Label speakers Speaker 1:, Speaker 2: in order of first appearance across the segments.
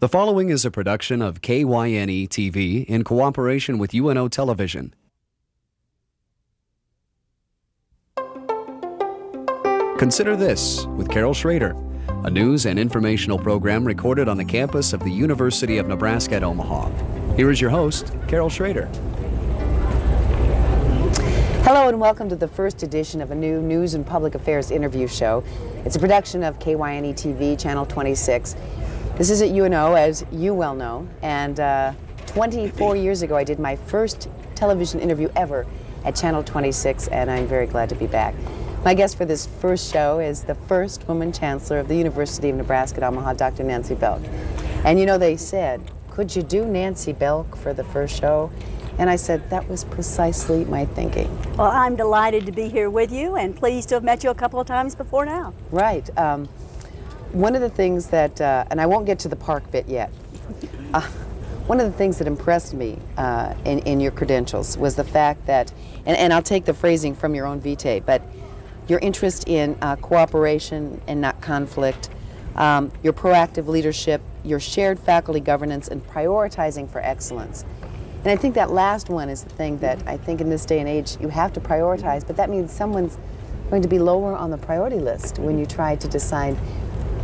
Speaker 1: The following is a production of KYNE TV in cooperation with UNO Television. Consider This with Carol Schrader, a news and informational program recorded on the campus of the University of Nebraska at Omaha. Here is your host, Carol Schrader.
Speaker 2: Hello and welcome to the first edition of a new news and public affairs interview show. It's a production of KYNE TV, Channel 26. This is at UNO, as you well know, and 24 years ago I did my first television interview ever at Channel 26, and I'm very glad to be back. My guest for this first show is the first woman chancellor of the University of Nebraska at Omaha, Dr. Nancy Belk. And you know, they said, could you do Nancy Belk for the first show? And I said, that was precisely my thinking.
Speaker 3: Well, I'm delighted to be here with you and pleased to have met you a couple of times before now.
Speaker 2: Right. One of the things that, and I won't get to the park bit yet, one of the things that impressed me in your credentials was the fact that, and I'll take the phrasing from your own vitae, but your interest in cooperation and not conflict, your proactive leadership, your shared faculty governance, and prioritizing for excellence. And I think that last one is the thing that I think in this day and age you have to prioritize, but that means someone's going to be lower on the priority list when you try to decide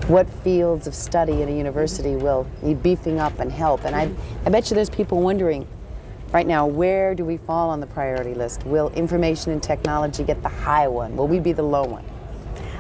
Speaker 2: what fields of study in a university will need beefing up and help. And I bet you there's people wondering right now, where do we fall on the priority list? Will information and technology get the high one? Will we be the low one?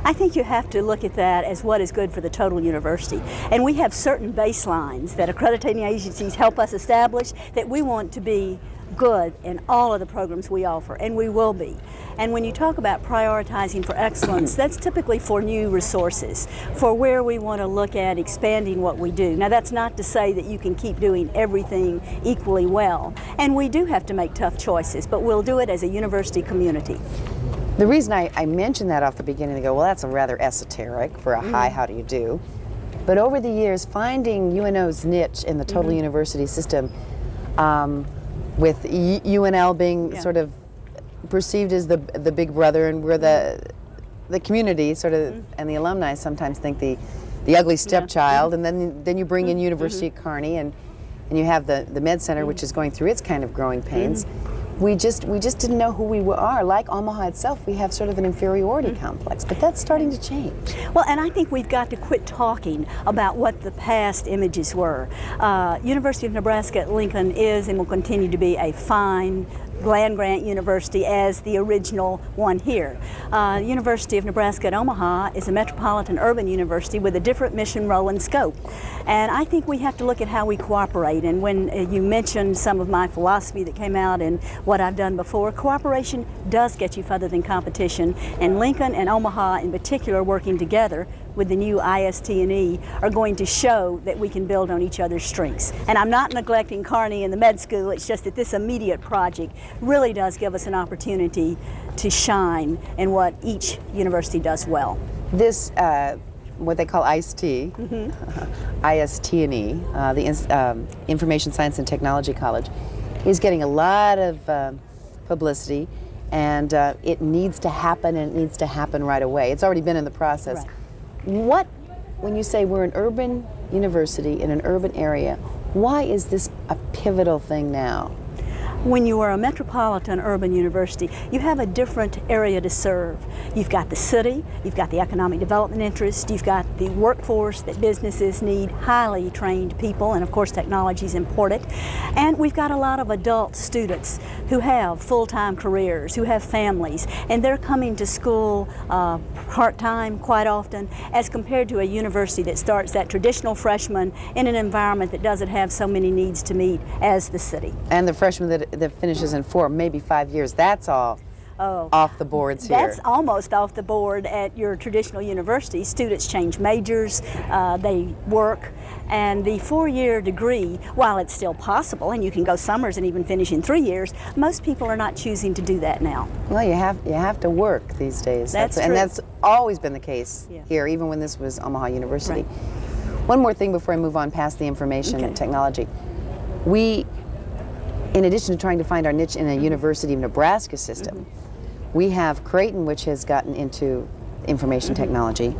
Speaker 3: I think you have to look at that as what is good for the total university. And we have certain baselines that accrediting agencies help us establish that we want to be good in all of the programs we offer, and we will be. And when you talk about prioritizing for excellence, that's typically for new resources, for where we want to look at expanding what we do. Now, that's not to say that you can keep doing everything equally well, and we do have to make tough choices, but we'll do it as a university community.
Speaker 2: The reason I mentioned that off the beginning, I go, well, that's a rather esoteric for a high how do you do. But over the years, finding UNO's niche in the total university system, with UNL being sort of perceived as the big brother, and we're the community sort of, and the alumni sometimes think the ugly stepchild, and then you bring in University of Kearney, and you have the Med Center, which is going through its kind of growing pains. We just didn't know who we are. Like Omaha itself, we have sort of an inferiority complex, but that's starting to change.
Speaker 3: Well, and I think we've got to quit talking about what the past images were. University of Nebraska at Lincoln is and will continue to be a fine land-grant university as the original one here. University of Nebraska at Omaha is a metropolitan urban university with a different mission, role, and scope. And I think we have to look at how we cooperate. And when you mentioned some of my philosophy that came out and what I've done before, cooperation does get you further than competition. And Lincoln and Omaha in particular working together with the new IST&E are going to show that we can build on each other's strengths. And I'm not neglecting Kearney and the med school, it's just that this immediate project really does give us an opportunity to shine in what each university does well.
Speaker 2: This, what they call IST&E, the Information Science and Technology College, is getting a lot of publicity, and it needs to happen, and it needs to happen right away. It's already been in the process. Right. When you say we're an urban university in an urban area, why is this a pivotal thing now?
Speaker 3: When you are a metropolitan urban university, you have a different area to serve. You've got the city, you've got the economic development interest, you've got the workforce that businesses need, highly trained people, and of course technology is important. And we've got a lot of adult students who have full-time careers, who have families, and they're coming to school part-time quite often, as compared to a university that starts that traditional freshman in an environment that doesn't have so many needs to meet as the city.
Speaker 2: And the freshman that finishes in 4, maybe 5 years, that's all off the boards here.
Speaker 3: That's almost off the board at your traditional university. Students change majors, they work, and the 4-year degree, while it's still possible, and you can go summers and even finish in 3 years, most people are not choosing to do that now.
Speaker 2: Well, you have to work these days.
Speaker 3: That's true.
Speaker 2: And that's always been the case here, even when this was Omaha University. Right. One more thing before I move on past the information and technology. We, in addition to trying to find our niche in a University of Nebraska system, we have Creighton, which has gotten into information technology.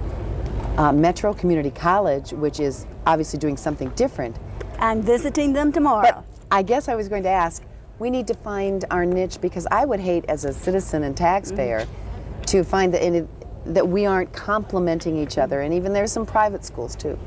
Speaker 2: Metro Community College, which is obviously doing something different.
Speaker 3: I'm visiting them tomorrow.
Speaker 2: But I guess I was going to ask, we need to find our niche, because I would hate as a citizen and taxpayer to find that we aren't complementing each other, and even there's some private schools too.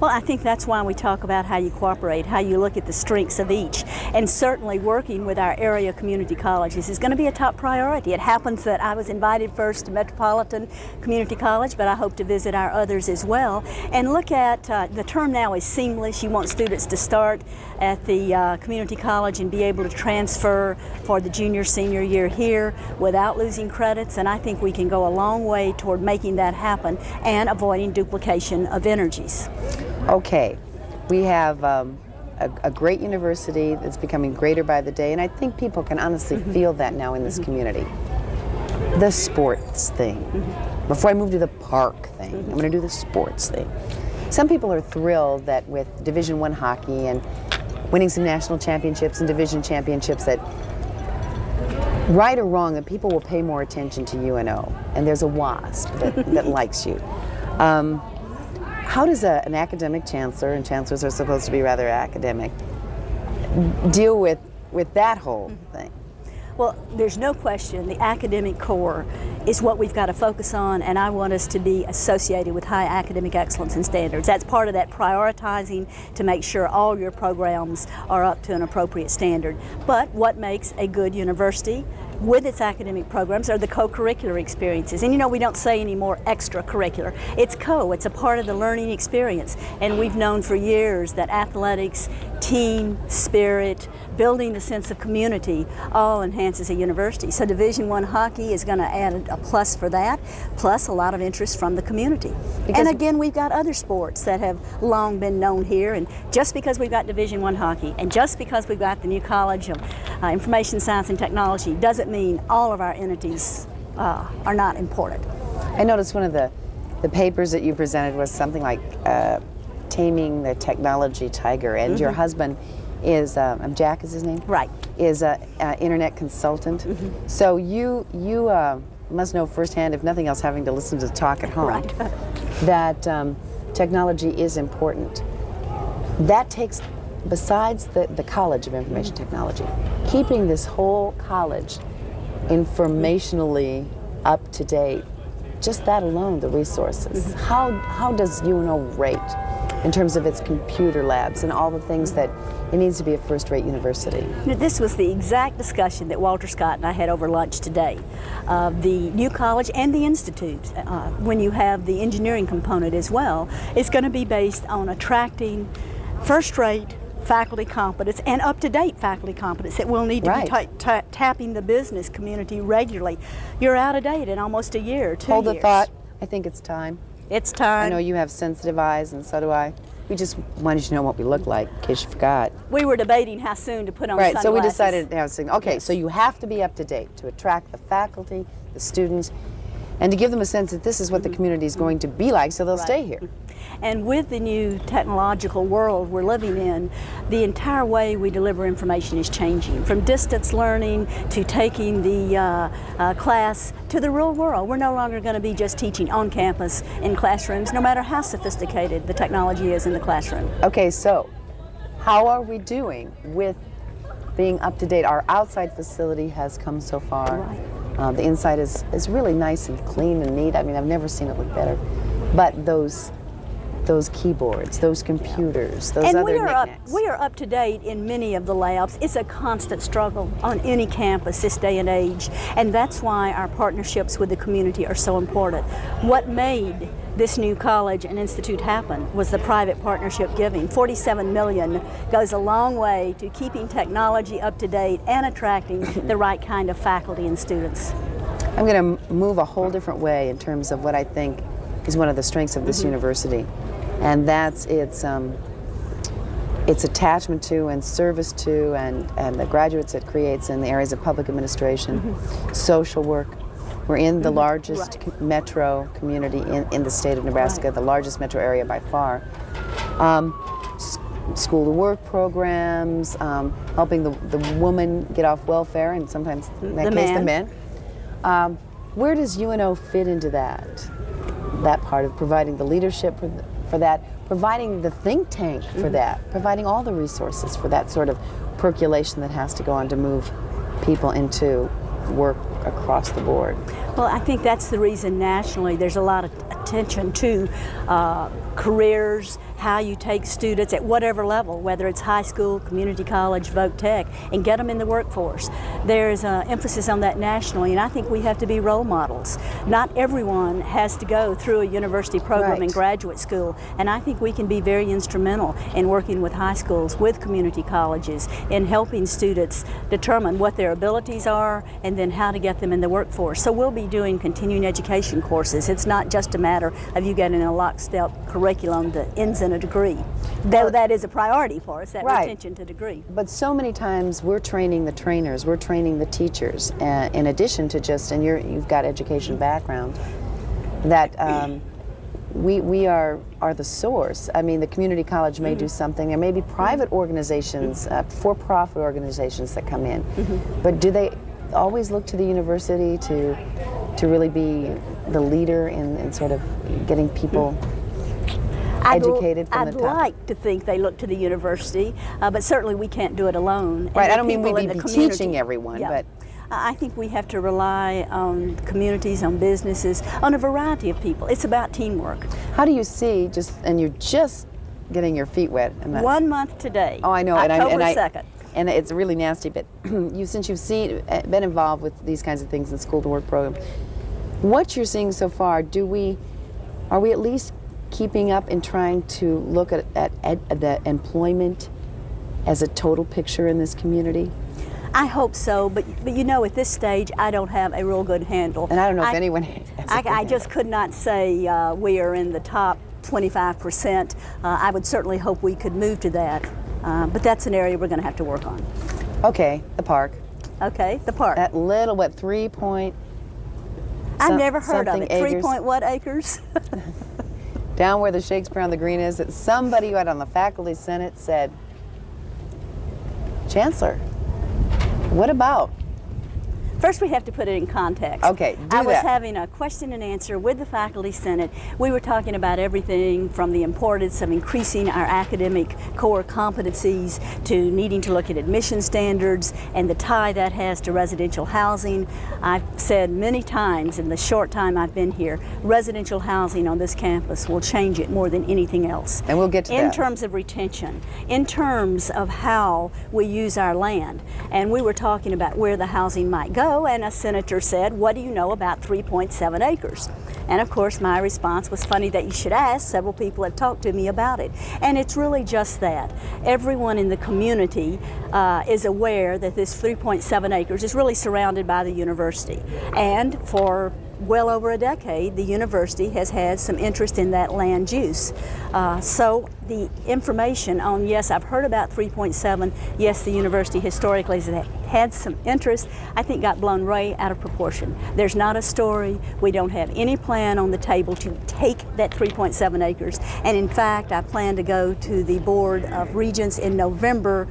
Speaker 3: Well, I think that's why we talk about how you cooperate, how you look at the strengths of each, and certainly working with our area community colleges is going to be a top priority. It happens that I was invited first to Metropolitan Community College, but I hope to visit our others as well, and look at, the term now is seamless. You want students to start at the community college and be able to transfer for the junior, senior year here without losing credits, and I think we can go a long way toward making that happen and avoiding duplication of energies.
Speaker 2: Okay, we have a great university that's becoming greater by the day, and I think people can honestly feel that now in this community. The sports thing. Before I move to the park thing, I'm going to do the sports thing. Some people are thrilled that with Division I hockey and winning some national championships and division championships, that right or wrong, that people will pay more attention to UNO, and there's a WASP that likes you. How does an academic chancellor, and chancellors are supposed to be rather academic, deal with that whole thing?
Speaker 3: Well, there's no question the academic core is what we've got to focus on, and I want us to be associated with high academic excellence and standards. That's part of that prioritizing to make sure all your programs are up to an appropriate standard. But what makes a good university with its academic programs are the co-curricular experiences. And you know, we don't say anymore extracurricular. It's it's a part of the learning experience. And we've known for years that athletics, team spirit, building the sense of community all enhances a university. So Division I hockey is going to add a plus for that, plus a lot of interest from the community. And again, we've got other sports that have long been known here, and just because we've got Division I hockey, and just because we've got the new College of Information Science and Technology, doesn't mean all of our entities are not important.
Speaker 2: I noticed one of the papers that you presented was something like Taming the Technology Tiger, and your husband is, Jack is his name?
Speaker 3: Right.
Speaker 2: Is an internet consultant. So you must know firsthand, if nothing else, having to listen to the talk at home,
Speaker 3: Right.
Speaker 2: that technology is important. That takes, besides the College of Information Technology, keeping this whole college informationally up to date, just that alone, the resources. How does UNO rate in terms of its computer labs and all the things that it needs to be a first-rate university?
Speaker 3: This was the exact discussion that Walter Scott and I had over lunch today. The new college and the institute, when you have the engineering component as well, is going to be based on attracting first-rate faculty competence and up-to-date faculty competence that will need to be tapping the business community regularly. You're out of date in almost a year, 2 years.
Speaker 2: Hold the thought. I think it's time.
Speaker 3: It's time.
Speaker 2: I know you have sensitive eyes, and so do I. We just wanted you to know what we look like, in case you forgot.
Speaker 3: We were debating how soon to put on
Speaker 2: Right,
Speaker 3: sunglasses.
Speaker 2: so we decided to have something. Okay, so you have to be up to date to attract the faculty, the students, and to give them a sense that this is what the community is going to be like, so they'll stay here.
Speaker 3: And with the new technological world we're living in, the entire way we deliver information is changing. From distance learning to taking the class to the real world. We're no longer going to be just teaching on campus in classrooms, no matter how sophisticated the technology is in the classroom.
Speaker 2: Okay, so how are we doing with being up to date? Our outside facility has come so far.
Speaker 3: Right.
Speaker 2: The inside is really nice and clean and neat. I mean, I've never seen it look better. But those keyboards, those computers, those
Speaker 3: and
Speaker 2: other
Speaker 3: knickknacks. We are up to date in many of the labs. It's a constant struggle on any campus this day and age, and that's why our partnerships with the community are so important. What made this new college and institute happen was the private partnership giving. $47 million goes a long way to keeping technology up to date and attracting the right kind of faculty and students.
Speaker 2: I'm going to move a whole different way in terms of what I think is one of the strengths of this university, and that's its attachment to and service to and the graduates it creates in the areas of public administration, social work. We're in the largest metro community in the state of Nebraska, the largest metro area by far. School to work programs, helping the woman get off welfare, and sometimes in that case the men. Where does UNO fit into that? that part of providing the leadership for that, providing the think tank for that, providing all the resources for that sort of percolation that has to go on to move people into work across the board.
Speaker 3: Well, I think that's the reason nationally there's a lot of attention to careers, how you take students at whatever level, whether it's high school, community college, Voc Tech, and get them in the workforce. There's an emphasis on that nationally, and I think we have to be role models. Not everyone has to go through a university program and graduate school, and I think we can be very instrumental in working with high schools, with community colleges, in helping students determine what their abilities are and then how to get them in the workforce. So we'll be doing continuing education courses. It's not just a matter of you getting a lockstep curriculum that ends in a degree, though that is a priority for us, that retention to degree.
Speaker 2: But so many times we're training the trainers, we're training the teachers, in addition to just, and you've got education background, that we are the source. I mean, the community college may do something, there may be private organizations, for-profit organizations that come in, but do they always look to the university to really be the leader in sort of getting people educated from the top?
Speaker 3: I'd like to think they look to the university, but certainly we can't do it alone.
Speaker 2: Right, I don't mean we'd be teaching everyone, but
Speaker 3: I think we have to rely on communities, on businesses, on a variety of people. It's about teamwork.
Speaker 2: How do you see, and you're just getting your feet wet. And
Speaker 3: 1 month today.
Speaker 2: Oh, I know.
Speaker 3: October 2nd.
Speaker 2: And it's really nasty, but since you've been involved with these kinds of things in the School to Work program, what you're seeing so far, are we at least keeping up and trying to look at the employment as a total picture in this community?
Speaker 3: I hope so, but you know, at this stage, I don't have a real good handle.
Speaker 2: And I don't know if anyone has
Speaker 3: I just could not say we are in the top 25%. I would certainly hope we could move to that, but that's an area we're going to have to work on.
Speaker 2: Okay, the park.
Speaker 3: Okay, the park.
Speaker 2: That little, 3 point...
Speaker 3: I've never heard of it.
Speaker 2: Acres.
Speaker 3: 3 point what acres?
Speaker 2: Down where the Shakespeare on the Green is, that somebody who had on the faculty senate said, Chancellor, what about?
Speaker 3: First, we have to put it in context.
Speaker 2: Okay,
Speaker 3: I was having a question and answer with the Faculty Senate. We were talking about everything from the importance of increasing our academic core competencies to needing to look at admission standards and the tie that has to residential housing. I've said many times in the short time I've been here, residential housing on this campus will change it more than anything else.
Speaker 2: And we'll get to that.
Speaker 3: In terms of retention, in terms of how we use our land. And we were talking about where the housing might go. And a senator said, what do you know about 3.7 acres? And of course my response was, funny that you should ask, several people have talked to me about it. And it's really just that. Everyone in the community is aware that this 3.7 acres is really surrounded by the university. And for well over a decade, the university has had some interest in that land use. So the information on, yes, I've heard about 3.7, yes, the university historically has had some interest, I think got blown way out of proportion. There's not a story. We don't have any plan on the table to take that 3.7 acres. And in fact, I plan to go to the Board of Regents in November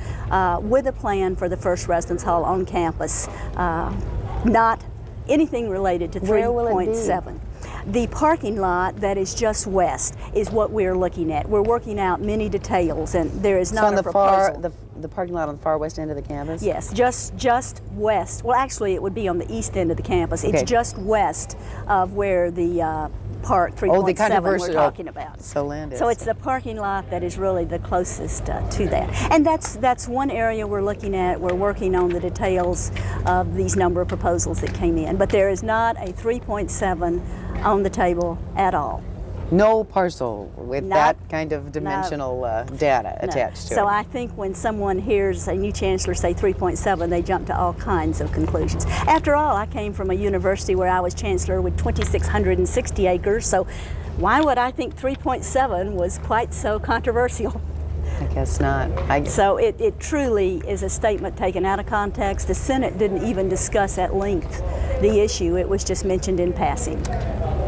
Speaker 3: with a plan for the first residence hall on campus, not anything related to 3.7. The parking lot that is just west is what we're looking at. We're working out many details, and there is not a proposal.
Speaker 2: The parking lot on the far west end of the campus?
Speaker 3: Yes, just west. Well, actually, it would be on the east end of the campus.
Speaker 2: Okay.
Speaker 3: It's just west of where the Park 3.7 we're talking about.
Speaker 2: So
Speaker 3: it's the parking lot that is really the closest to that. And that's one area we're looking at. We're working on the details of these number of proposals that came in. But there is not a 3.7 on the table at all.
Speaker 2: No parcel with that kind of dimensional data attached to it.
Speaker 3: So I think when someone hears a new chancellor say 3.7, they jump to all kinds of conclusions. After all, I came from a university where I was chancellor with 2,660 acres, so why would I think 3.7 was quite so controversial?
Speaker 2: I guess not.
Speaker 3: So it truly is a statement taken out of context. The Senate didn't even discuss at length the issue. It was just mentioned in passing.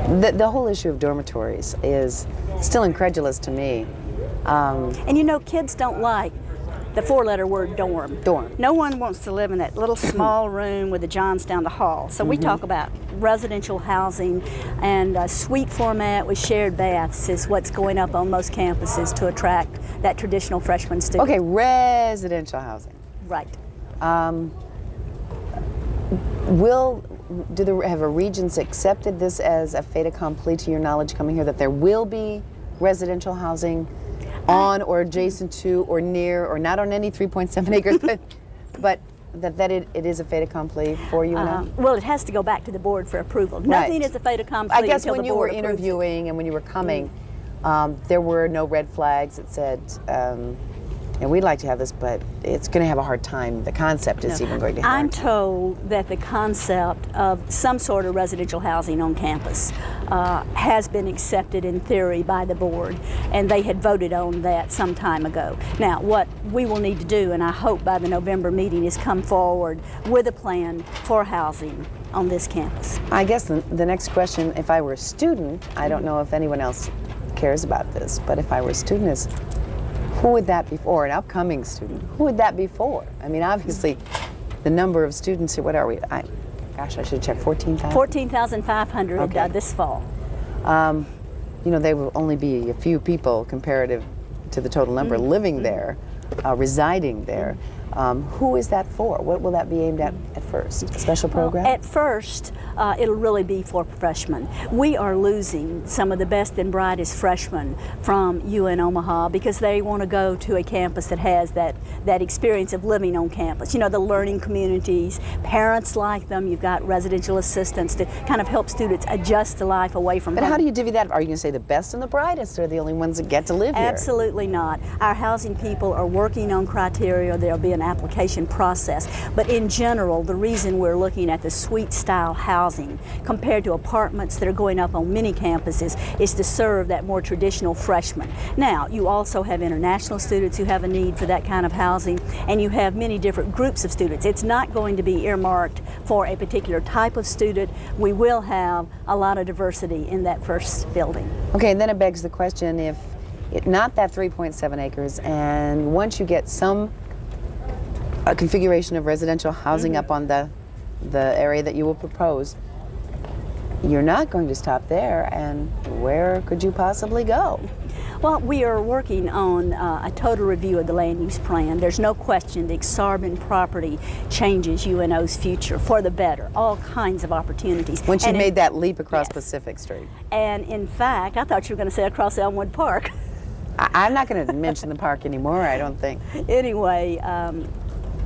Speaker 2: The whole issue of dormitories is still incredulous to me.
Speaker 3: And you know, kids don't like the four-letter word dorm.
Speaker 2: Dorm.
Speaker 3: No one wants to live in that little small room with the johns down the hall. So we talk about residential housing, and suite format with shared baths is what's going up on most campuses to attract that traditional freshman student.
Speaker 2: Okay, residential housing.
Speaker 3: Right.
Speaker 2: Have a Regents accepted this as a fait accompli, to your knowledge, coming here, that there will be residential housing on or adjacent to or near or not on any 3.7 acres, but that it is a fait accompli for you now?
Speaker 3: Well, it has to go back to the board for approval. Nothing is a fait accompli
Speaker 2: I guess
Speaker 3: until
Speaker 2: when
Speaker 3: the
Speaker 2: you were
Speaker 3: board approves it.
Speaker 2: interviewing and when you were coming, there were no red flags that said, and we'd like to have this, but it's going to have a hard time. The concept is even going to have a
Speaker 3: I'm
Speaker 2: hard time.
Speaker 3: told that the concept of some sort of residential housing on campus has been accepted in theory by the board, and they had voted on that some time ago. Now, what we will need to do, and I hope by the November meeting, is come forward with a plan for housing on this campus.
Speaker 2: I guess the next question, if I were a student, I don't know if anyone else cares about this, but if I were a student, is who would that be for? An upcoming student, who would that be for? I mean, obviously, the number of students here, what are we? Gosh, I should check, 14,000?
Speaker 3: 14,500
Speaker 2: Okay.
Speaker 3: this fall.
Speaker 2: You know, there will only be a few people comparative to the total number living there, residing there. Who is that for? What will that be aimed at first? A special program?
Speaker 3: At first, it'll really be for freshmen. We are losing some of the best and brightest freshmen from UN Omaha because they want to go to a campus that has that experience of living on campus. You know, the learning communities, parents like them. You've got residential assistants to kind of help students adjust to life away from
Speaker 2: But
Speaker 3: home.
Speaker 2: how do you divvy that? Are you going to say the best and the brightest are the only ones that get to live here?
Speaker 3: Absolutely not. Our housing people are working on criteria. There'll be an application process. But in general, the reason we're looking at the suite style housing compared to apartments that are going up on many campuses is to serve that more traditional freshman. Now, you also have international students who have a need for that kind of housing, and you have many different groups of students. It's not going to be earmarked for a particular type of student. We will have a lot of diversity in that first building.
Speaker 2: Okay, and then it begs the question, if not that 3.7 acres, and once you get some configuration of residential housing up on the area that you will propose, you're not going to stop there, and where could you possibly go?
Speaker 3: Well, we are working on a total review of the land use plan. There's no question the Exarban property changes UNO's future for the better, all kinds of opportunities.
Speaker 2: Once you
Speaker 3: And
Speaker 2: made that leap across
Speaker 3: Yes.
Speaker 2: Pacific Street.
Speaker 3: And in fact, I thought you were going to say across Elmwood Park.
Speaker 2: I'm not going to mention the park anymore, I don't think.
Speaker 3: Anyway,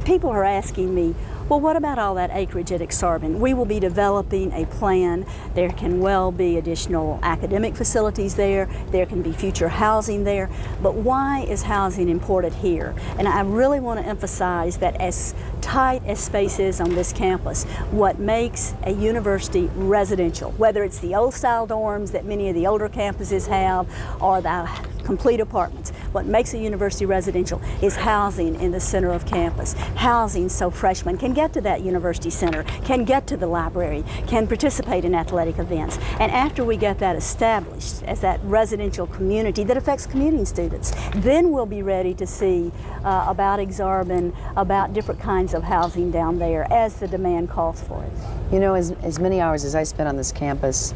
Speaker 3: people are asking me, well, what about all that acreage at Exarban? We will be developing a plan. There can well be additional academic facilities there. There can be future housing there. But why is housing important here? And I really want to emphasize that as tight as space is on this campus, what makes a university residential, whether it's the old style dorms that many of the older campuses have or the complete apartments, what makes a university residential is housing in the center of campus. Housing so freshmen can get to that university center, can get to the library, can participate in athletic events. And after we get that established as that residential community that affects commuting students, then we'll be ready to see about Exarban, about different kinds of housing down there as the demand calls for it.
Speaker 2: You know, as many hours as I spent on this campus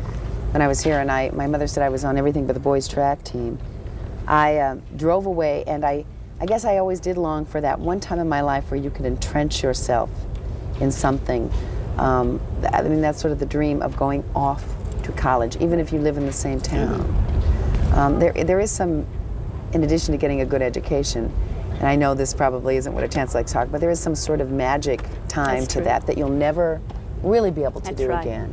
Speaker 2: when I was here, and my mother said I was on everything but the boys' track team, I drove away, and I guess I always did long for that one time in my life where you could entrench yourself in something. I mean, that's sort of the dream of going off to college, even if you live in the same town. There is some, in addition to getting a good education, and I know this probably isn't what a chancellor likes to talk, but there is some sort of magic time
Speaker 3: That's
Speaker 2: to
Speaker 3: true.
Speaker 2: that you'll never really be able to
Speaker 3: That's
Speaker 2: do
Speaker 3: right.
Speaker 2: again.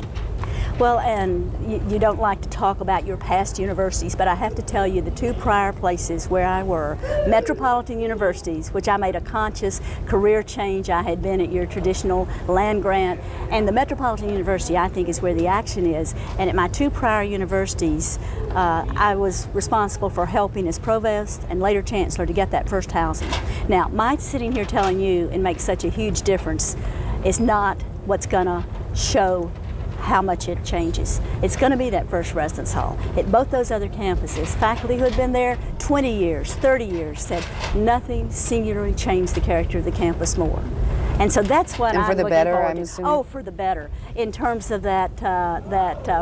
Speaker 3: Well, and you don't like to talk about your past universities, but I have to tell you the two prior places where I were, metropolitan universities, which I made a conscious career change. I had been at your traditional land grant, and the Metropolitan University, I think, is where the action is. And at my two prior universities, I was responsible for helping as provost and later chancellor to get that first housing. Now, my sitting here telling you and make such a huge difference is not what's going to show how much it changes. It's going to be that first residence hall. At both those other campuses, faculty who had been there 20 years, 30 years said nothing singularly changed the character of the campus more. And so that's what
Speaker 2: And for
Speaker 3: I'm
Speaker 2: the
Speaker 3: looking
Speaker 2: better,
Speaker 3: forward
Speaker 2: I'm
Speaker 3: to.
Speaker 2: assuming?
Speaker 3: Oh, for the better, in terms of that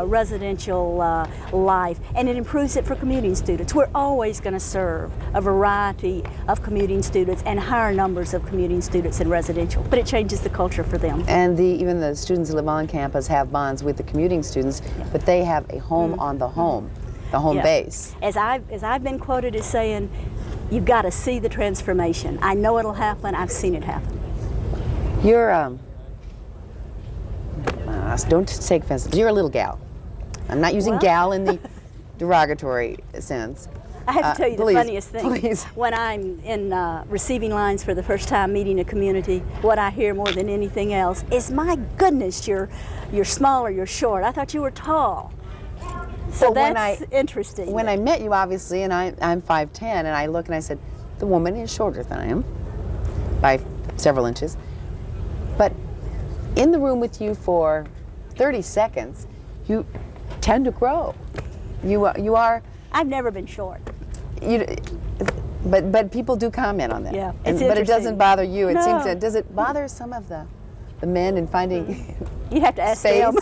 Speaker 3: residential life, and it improves it for commuting students. We're always going to serve a variety of commuting students and higher numbers of commuting students in residential, but it changes the culture for them.
Speaker 2: And even the students who live on campus have bonds with the commuting students, but they have a home on the home
Speaker 3: Yeah.
Speaker 2: base.
Speaker 3: As I've been quoted as saying, you've got to see the transformation. I know it'll happen. I've seen it happen.
Speaker 2: You're, don't take offense, you're a little gal. I'm not using
Speaker 3: Well.
Speaker 2: gal in the derogatory sense.
Speaker 3: I have to tell you
Speaker 2: please,
Speaker 3: the funniest thing.
Speaker 2: please.
Speaker 3: When I'm in receiving lines for the first time meeting a community, what I hear more than anything else is, my goodness, you're small or you're short. I thought you were tall. So
Speaker 2: Well, when
Speaker 3: that's interesting.
Speaker 2: When I met you, obviously, and I'm 5'10", and I look and I said, the woman is shorter than I am by several inches. But in the room with you for 30 seconds, you tend to grow. You are.
Speaker 3: I've never been short.
Speaker 2: But people do comment on that.
Speaker 3: Yeah,
Speaker 2: And,
Speaker 3: it's
Speaker 2: but it
Speaker 3: interesting.
Speaker 2: doesn't bother you. It seems
Speaker 3: No.
Speaker 2: to. Does it bother some of the men in finding
Speaker 3: You'd have to ask
Speaker 2: space?
Speaker 3: them.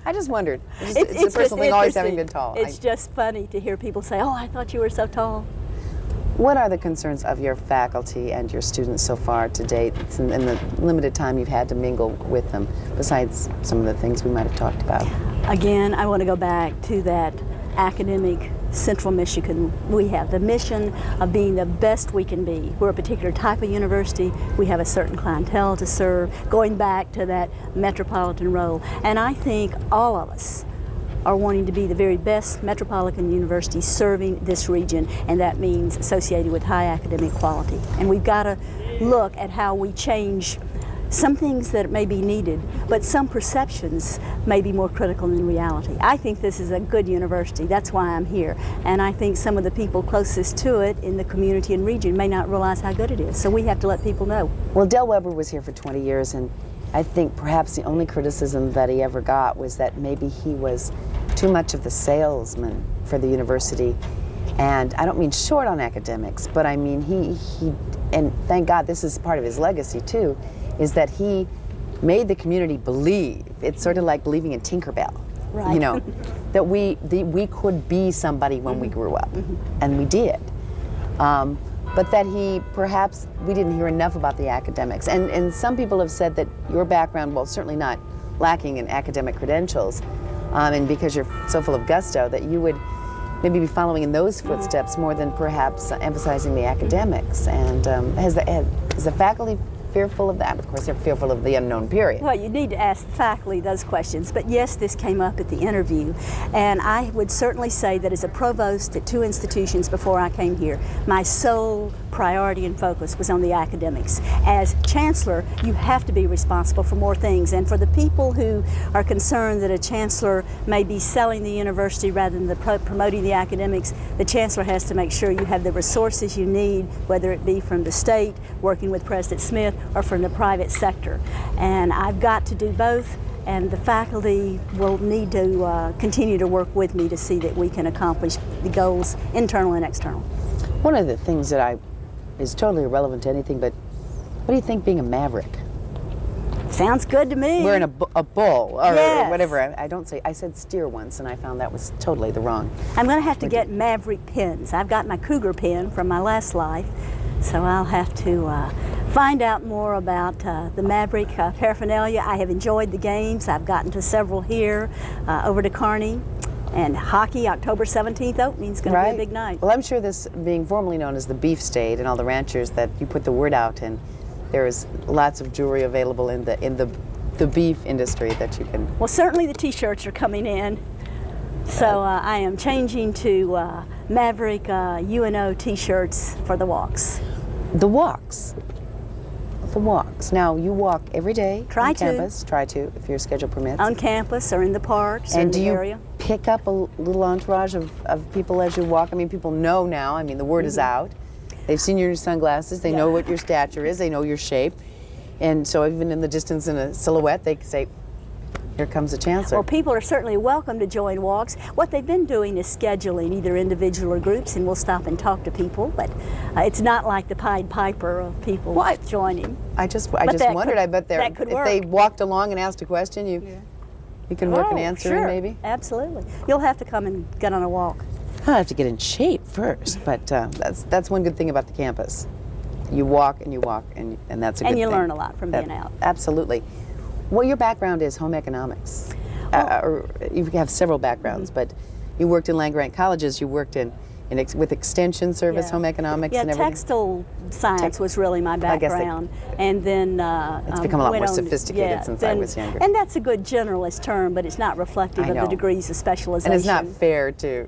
Speaker 2: I just wondered. It's a
Speaker 3: just
Speaker 2: personal thing, always having
Speaker 3: interesting.
Speaker 2: been tall.
Speaker 3: It's just funny to hear people say, "Oh, I thought you were so tall."
Speaker 2: What are the concerns of your faculty and your students so far to date in the limited time you've had to mingle with them, besides some of the things we might have talked about?
Speaker 3: Again, I want to go back to that academic Central Michigan we have. The mission of being the best we can be. We're a particular type of university. We have a certain clientele to serve, going back to that metropolitan role. And I think all of us are wanting to be the very best metropolitan university serving this region, and that means associated with high academic quality. And we've got to look at how we change some things that may be needed, but some perceptions may be more critical than reality. I think this is a good university. That's why I'm here. And I think some of the people closest to it in the community and region may not realize how good it is. So we have to let people know.
Speaker 2: Well, Del Weber was here for 20 years, and I think perhaps the only criticism that he ever got was that maybe he was too much of the salesman for the university. And I don't mean short on academics, but I mean he and thank God this is part of his legacy too, is that he made the community believe. It's sort of like believing in Tinkerbell,
Speaker 3: Right.
Speaker 2: you know, that we could be somebody when we grew up, and we did. But that perhaps we didn't hear enough about the academics. And some people have said that your background, well, certainly not lacking in academic credentials, and because you're so full of gusto, that you would maybe be following in those footsteps more than perhaps emphasizing the academics. And is the faculty fearful of that? Of course, they're fearful of the unknown period.
Speaker 3: Well, you need to ask the faculty those questions, but yes, this came up at the interview, and I would certainly say that as a provost at 2 institutions before I came here, my sole priority and focus was on the academics. As chancellor, you have to be responsible for more things, and for the people who are concerned that a chancellor may be selling the university rather than promoting the academics, the chancellor has to make sure you have the resources you need, whether it be from the state, working with President Smith, or from the private sector. And I've got to do both, and the faculty will need to continue to work with me to see that we can accomplish the goals, internal and external.
Speaker 2: One of the things that is totally irrelevant to anything, but what do you think being a maverick?
Speaker 3: Sounds good to me.
Speaker 2: We're in a bull, or
Speaker 3: Yes.
Speaker 2: whatever. I said steer once, and I found that was totally the wrong.
Speaker 3: I'm going to have to get Maverick pins. I've got my Cougar pin from my last life, so I'll have to find out more about the Maverick paraphernalia. I have enjoyed the games. I've gotten to several here, over to Kearney, and hockey, October 17th opening is going to be a big night.
Speaker 2: Well, I'm sure this being formerly known as the Beef State, and all the ranchers that you put the word out, and there is lots of jewelry available in the beef industry that you can.
Speaker 3: Well, certainly the T-shirts are coming in. So I am changing to Maverick UNO T-shirts for the walks.
Speaker 2: The walks. The walks. Now, you walk every day
Speaker 3: Try
Speaker 2: on
Speaker 3: to.
Speaker 2: campus. Try to, if your schedule permits.
Speaker 3: On campus or in the parks or in
Speaker 2: And
Speaker 3: the
Speaker 2: do you
Speaker 3: area.
Speaker 2: pick up a little entourage of people as you walk? I mean, people know now. I mean, the word is out. They've seen your sunglasses. They know what your stature is. They know your shape. And so even in the distance in a silhouette, they can say, Here comes the chancellor.
Speaker 3: Well, people are certainly welcome to join walks. What they've been doing is scheduling either individual or groups, and we'll stop and talk to people, but it's not like the Pied Piper of people joining.
Speaker 2: I just
Speaker 3: that
Speaker 2: wondered,
Speaker 3: could-
Speaker 2: I bet
Speaker 3: that could
Speaker 2: if
Speaker 3: work.
Speaker 2: they walked along and asked a question, you can work an answer
Speaker 3: sure.
Speaker 2: in maybe?
Speaker 3: Absolutely. You'll have to come and get on a walk.
Speaker 2: I have to get in shape first, but that's one good thing about the campus. You walk and you walk, and that's a good
Speaker 3: And
Speaker 2: thing.
Speaker 3: you learn a lot from being out.
Speaker 2: Absolutely. Well, your background is home economics. Or you have several backgrounds, but you worked in land-grant colleges. You worked with extension service,
Speaker 3: Yeah.
Speaker 2: home economics,
Speaker 3: Yeah,
Speaker 2: and everything.
Speaker 3: textile science was really my
Speaker 2: I guess
Speaker 3: background, and then
Speaker 2: It's become a lot
Speaker 3: went
Speaker 2: more
Speaker 3: on-
Speaker 2: sophisticated since I was younger.
Speaker 3: And that's a good generalist term, but it's not reflective
Speaker 2: I
Speaker 3: of the
Speaker 2: know.
Speaker 3: degrees of specialization.
Speaker 2: And it's not fair to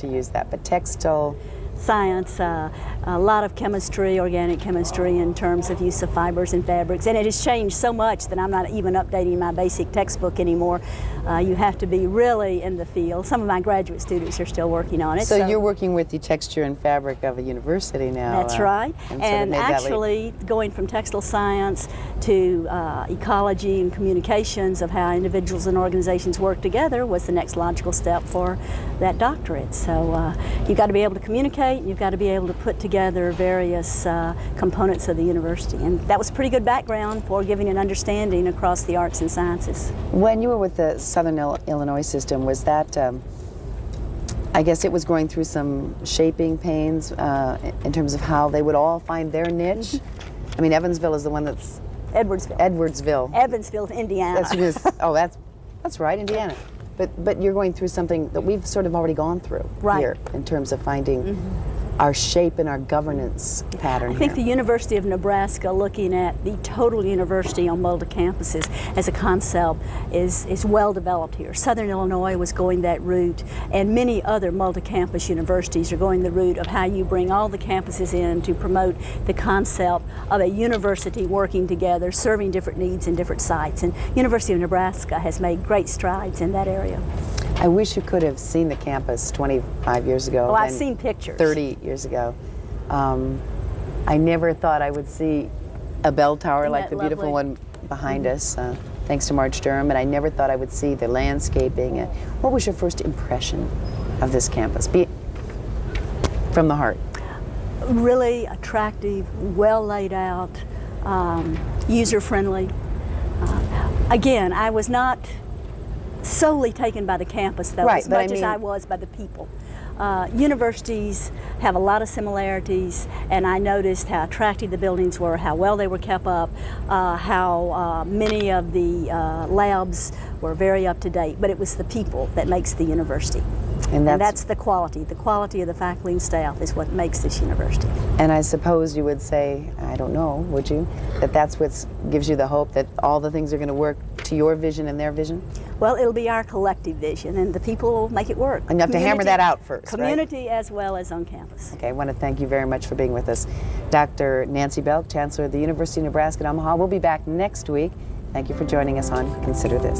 Speaker 2: use that, but textile.
Speaker 3: Science, a lot of chemistry, organic chemistry in terms of use of fibers and fabrics, and it has changed so much that I'm not even updating my basic textbook anymore. You have to be really in the field. Some of my graduate students are still working on it.
Speaker 2: So you're working with the texture and fabric of a university now.
Speaker 3: That's right.
Speaker 2: sort of
Speaker 3: And
Speaker 2: made that leap.
Speaker 3: actually going from textile science to ecology and communications of how individuals and organizations work together was the next logical step for that doctorate. So you've got to be able to communicate, and you've got to be able to put together various components of the university. And that was a pretty good background for giving an understanding across the arts and sciences.
Speaker 2: When you were with the Southern Illinois system, was that, I guess it was going through some shaping pains in terms of how they would all find their niche? I mean, Evansville is the one that's...
Speaker 3: Edwardsville. Evansville, Indiana.
Speaker 2: That's right, Indiana. But you're going through something that we've sort of already gone through here in terms of finding our shape and our governance pattern.
Speaker 3: I think the University of Nebraska, looking at the total university on multiple campuses as a concept, is well developed here. Southern Illinois was going that route, and many other multi-campus universities are going the route of how you bring all the campuses in to promote the concept of a university working together, serving different needs in different sites. And University of Nebraska has made great strides in that area.
Speaker 2: I wish you could have seen the campus 25 years ago.
Speaker 3: Oh, I've
Speaker 2: and
Speaker 3: seen pictures.
Speaker 2: 30 years ago. I never thought I would see a bell tower
Speaker 3: Isn't
Speaker 2: like
Speaker 3: that
Speaker 2: the beautiful
Speaker 3: lovely?
Speaker 2: one behind us, thanks to March Durham, and I never thought I would see the landscaping. What was your first impression of this campus? From the heart.
Speaker 3: Really attractive, well laid out, user-friendly. Again, I was not solely taken by the campus, though,
Speaker 2: Right,
Speaker 3: as
Speaker 2: but I
Speaker 3: much as
Speaker 2: mean-
Speaker 3: I was by the people. Universities have a lot of similarities, and I noticed how attractive the buildings were, how well they were kept up, how many of the labs were very up to date, but it was the people that makes the university. And that's the quality. The quality of the faculty and staff is what makes this university.
Speaker 2: And I suppose you would say, I don't know, would you, that that's what gives you the hope that all the things are going to work to your vision and their vision?
Speaker 3: Well, it'll be our collective vision, and the people will make it work.
Speaker 2: And you have to hammer that out first, right?
Speaker 3: Community as well as on campus.
Speaker 2: Okay, I want to thank you very much for being with us. Dr. Nancy Belk, Chancellor of the University of Nebraska at Omaha. We'll be back next week. Thank you for joining us on Consider This.